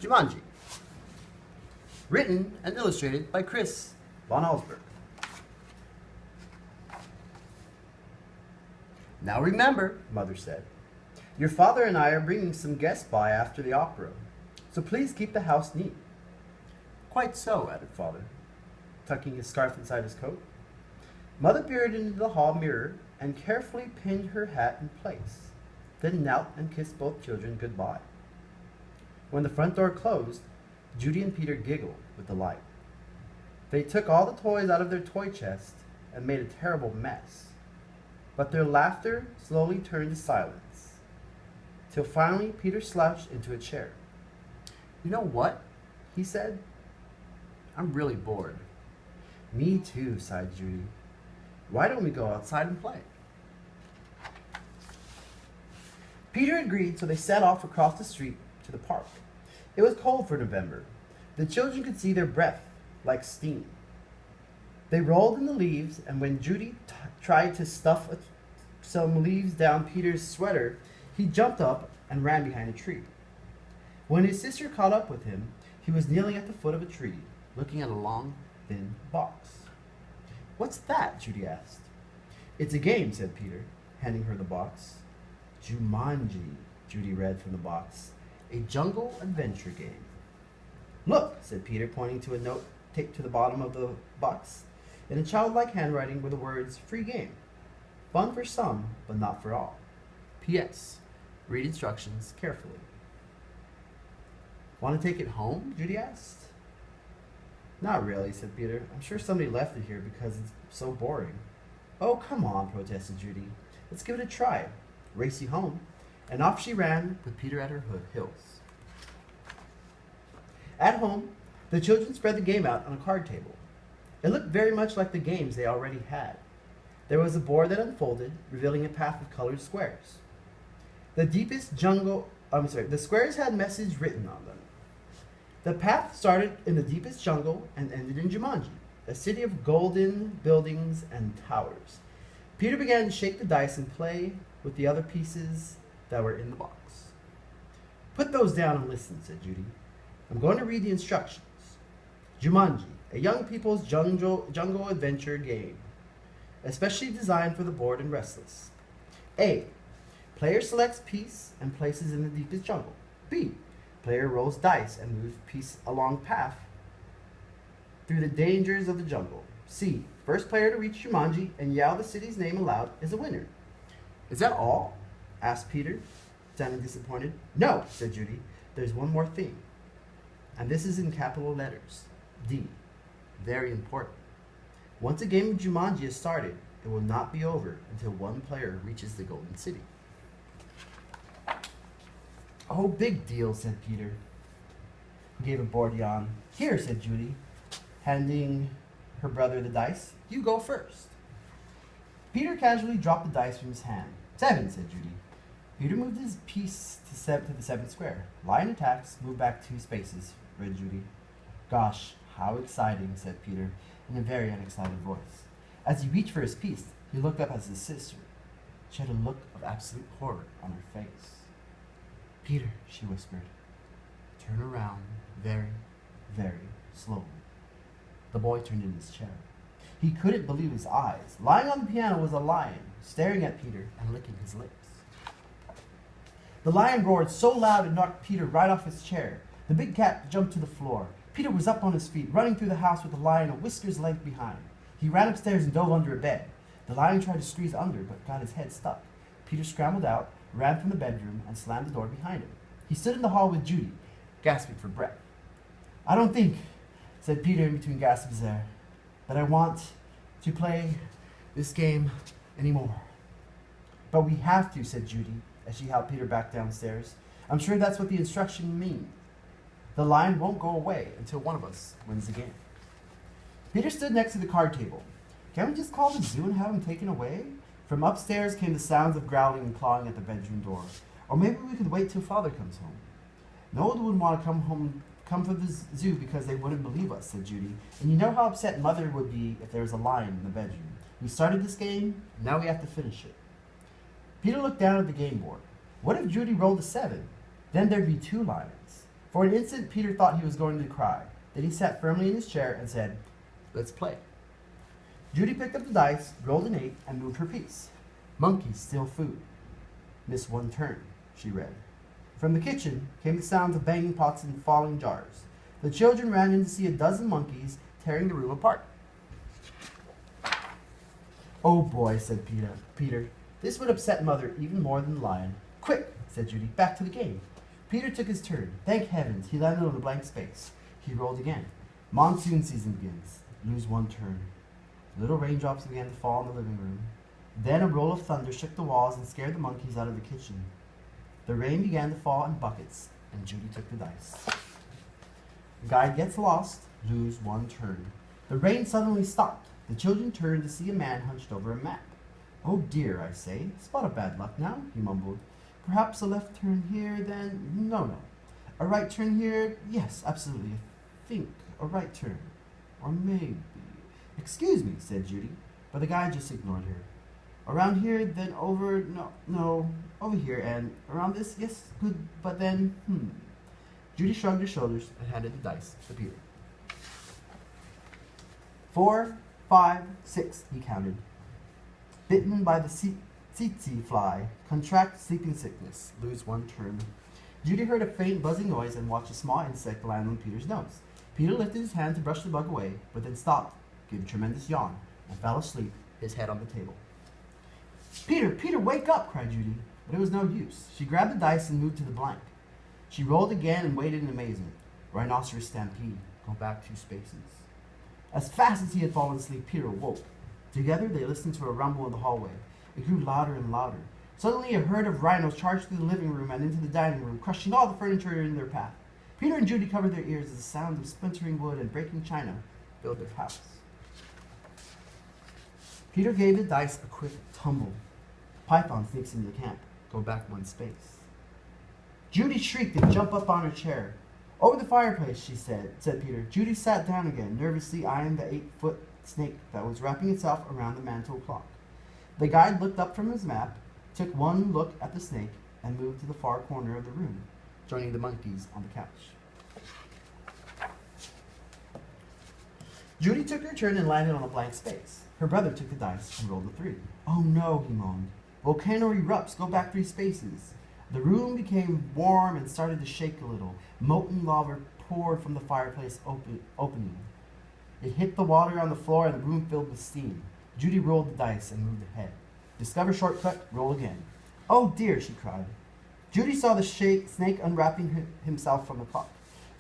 Jumanji. Written and illustrated by Chris Van Allsburg. Now remember, Mother said, your father and I are bringing some guests by after the opera, so please keep the house neat. Quite so, added Father, tucking his scarf inside his coat. Mother peered into the hall mirror and carefully pinned her hat in place, then knelt and kissed both children goodbye. When the front door closed, Judy and Peter giggled with delight. They took all the toys out of their toy chest and made a terrible mess, but their laughter slowly turned to silence, till finally Peter slouched into a chair. You know what? He said. I'm really bored. Me too, sighed Judy. Why don't we go outside and play? Peter agreed, so they set off across the street to the park. It was cold for November. The children could see their breath like steam. They rolled in the leaves, and when Judy tried to stuff some leaves down Peter's sweater, he jumped up and ran behind a tree. When his sister caught up with him, he was kneeling at the foot of a tree, looking at a long, thin box. What's that? Judy asked. It's a game, said Peter, handing her the box. Jumanji, Judy read from the box. A jungle adventure game. Look, said Peter, pointing to a note taped to the bottom of the box. In a childlike handwriting were the words, free game. Fun for some, but not for all. P.S. Read instructions carefully. Want to take it home? Judy asked. Not really, said Peter. I'm sure somebody left it here because it's so boring. Oh, come on, protested Judy. Let's give it a try. Race you home. And off she ran, with Peter at her heels. At home, the children spread the game out on a card table. It looked very much like the games they already had. There was a board that unfolded, revealing a path of colored squares. The squares had messages written on them. The path started in the deepest jungle and ended in Jumanji, a city of golden buildings and towers. Peter began to shake the dice and play with the other pieces that were in the box. Put those down and listen, said Judy. I'm going to read the instructions. Jumanji, a young people's jungle adventure game, especially designed for the bored and restless. A. Player selects piece and places in the deepest jungle. B. Player rolls dice and moves piece along path through the dangers of the jungle. C. First player to reach Jumanji and yell the city's name aloud is a winner. Is that all? Asked Peter, sounding disappointed. No, said Judy. There's one more thing. And this is in capital letters. D. Very important. Once a game of Jumanji is started, it will not be over until one player reaches the Golden City. Oh, big deal, said Peter, who gave a bored yawn. Here, said Judy, handing her brother the dice. You go first. Peter casually dropped the dice from his hand. 7, said Judy. Peter moved his piece to the 7th square. Lion attacks, move back 2 spaces, read Judy. Gosh, how exciting, said Peter, in a very unexcited voice. As he reached for his piece, he looked up at his sister. She had a look of absolute horror on her face. Peter, she whispered, turn around very, very slowly. The boy turned in his chair. He couldn't believe his eyes. Lying on the piano was a lion, staring at Peter and licking his lips. The lion roared so loud it knocked Peter right off his chair. The big cat jumped to the floor. Peter was up on his feet, running through the house with the lion a whisker's length behind. He ran upstairs and dove under a bed. The lion tried to squeeze under, but got his head stuck. Peter scrambled out, ran from the bedroom, and slammed the door behind him. He stood in the hall with Judy, gasping for breath. I don't think, said Peter in between gasps there, that I want to play this game anymore. But we have to, said Judy, as she helped Peter back downstairs. I'm sure that's what the instruction means. The lion won't go away until one of us wins the game. Peter stood next to the card table. Can't we just call the zoo and have him taken away? From upstairs came the sounds of growling and clawing at the bedroom door. Or maybe we could wait till Father comes home. No one would want to come for the zoo because they wouldn't believe us, said Judy. And you know how upset Mother would be if there was a lion in the bedroom. We started this game, now we have to finish it. Peter looked down at the game board. What if Judy rolled a 7? Then there'd be 2 lions. For an instant, Peter thought he was going to cry. Then he sat firmly in his chair and said, "Let's play." Judy picked up the dice, rolled an 8, and moved her piece. "Monkeys steal food. Miss one turn," she read. From the kitchen came the sounds of banging pots and falling jars. The children ran in to see a dozen monkeys tearing the room apart. "Oh boy," said Peter. "This would upset Mother even more than the lion." "Quick," said Judy, "back to the game." Peter took his turn. Thank heavens, he landed on a blank space. He rolled again. Monsoon season begins. Lose one turn. Little raindrops began to fall in the living room. Then a roll of thunder shook the walls and scared the monkeys out of the kitchen. The rain began to fall in buckets, and Judy took the dice. Guide gets lost. Lose one turn. The rain suddenly stopped. The children turned to see a man hunched over a map. "Oh dear, I say. Spot of bad luck now," he mumbled. "Perhaps a left turn here, then... No. A right turn here? Yes, absolutely. I think a right turn. Or maybe... Excuse me," said Judy, but the guy just ignored her. "Around here, then over... No, over here, and around this? Yes, good, but then... Judy shrugged her shoulders and handed the dice to Peter. 4, 5, 6, he counted. Bitten by the tsetse fly. Contract sleeping sickness. Lose one turn. Judy heard a faint buzzing noise and watched a small insect land on Peter's nose. Peter lifted his hand to brush the bug away, but then stopped, gave a tremendous yawn, and fell asleep, his head on the table. Peter, wake up!" cried Judy, but it was no use. She grabbed the dice and moved to the blank. She rolled again and waited in amazement. Rhinoceros stampede. Go back 2 spaces. As fast as he had fallen asleep, Peter awoke. Together they listened to a rumble in the hallway. It grew louder and louder. Suddenly a herd of rhinos charged through the living room and into the dining room, crushing all the furniture in their path. Peter and Judy covered their ears as the sound of splintering wood and breaking china filled their house. Peter gave the dice a quick tumble. Python sneaks into the camp. Go back 1 space. Judy shrieked and jumped up on her chair. "Over the fireplace," she said Peter. Judy sat down again, nervously eyeing the 8-foot snake that was wrapping itself around the mantel clock. The guide looked up from his map, took one look at the snake, and moved to the far corner of the room, joining the monkeys on the couch. Judy took her turn and landed on a blank space. Her brother took the dice and rolled a 3. "Oh no," he moaned. "Volcano erupts. Go back 3 spaces." The room became warm and started to shake a little. Molten lava poured from the fireplace opening. It hit the water on the floor and the room filled with steam. Judy rolled the dice and moved ahead. Discover shortcut, roll again. "Oh dear," she cried. Judy saw the snake unwrapping himself from the clock.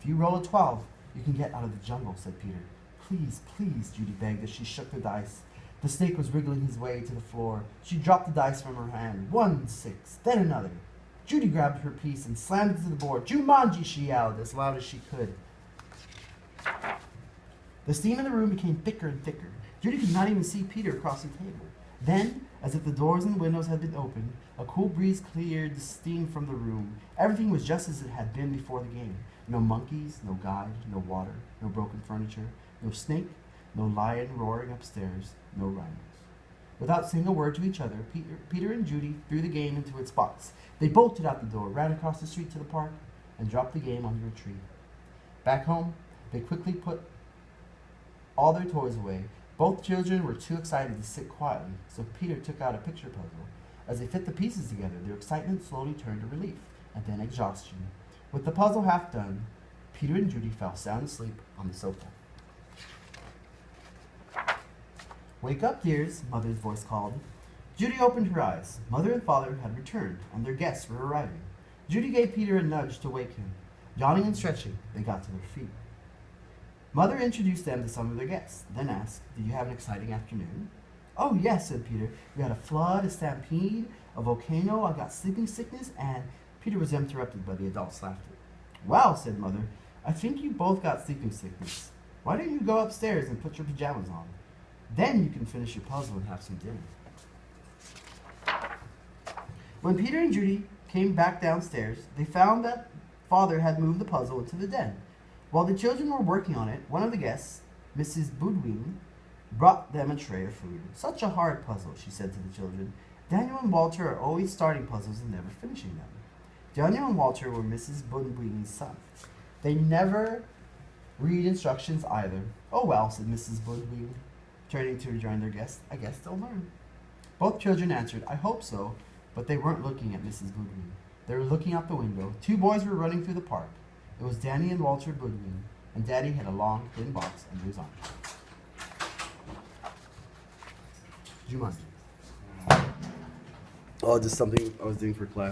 "If you roll a 12, you can get out of the jungle," said Peter. "Please, please," Judy begged as she shook the dice. The snake was wriggling his way to the floor. She dropped the dice from her hand. 1, 6, then another. Judy grabbed her piece and slammed it to the board. "Jumanji," she yelled as loud as she could. The steam in the room became thicker and thicker. Judy could not even see Peter across the table. Then, as if the doors and the windows had been opened, a cool breeze cleared the steam from the room. Everything was just as it had been before the game. No monkeys, no guide, no water, no broken furniture, no snake, no lion roaring upstairs, no rhinos. Without saying a word to each other, Peter and Judy threw the game into its box. They bolted out the door, ran across the street to the park, and dropped the game under a tree. Back home, they quickly put all their toys away. Both children were too excited to sit quietly, so Peter took out a picture puzzle. As they fit the pieces together, their excitement slowly turned to relief, and then exhaustion. With the puzzle half done, Peter and Judy fell sound asleep on the sofa. "Wake up, dears," Mother's voice called. Judy opened her eyes. Mother and Father had returned, and their guests were arriving. Judy gave Peter a nudge to wake him. Yawning and stretching, they got to their feet. Mother introduced them to some of their guests, then asked, "Did you have an exciting afternoon?" "Oh, yes," said Peter. "We had a flood, a stampede, a volcano, I got sleeping sickness," and Peter was interrupted by the adults' laughter. "Well," said Mother, "I think you both got sleeping sickness. Why don't you go upstairs and put your pajamas on? Then you can finish your puzzle and have some dinner." When Peter and Judy came back downstairs, they found that Father had moved the puzzle into the den. While the children were working on it, one of the guests, Mrs. Boudwin, brought them a tray of food. "Such a hard puzzle," she said to the children. "Daniel and Walter are always starting puzzles and never finishing them." Daniel and Walter were Mrs. Boudwin's sons. They never read instructions either. Oh well, said Mrs. Woodwing, turning to rejoin their guest. I guess they'll learn. Both children answered, I hope so, but they weren't looking at Mrs. Woodwing. They were looking out the window. Two boys were running through the park. It was Danny and Walter Woodwing, and Daddy had a long, thin box under his arm. Jumanji. Oh, just something I was doing for class.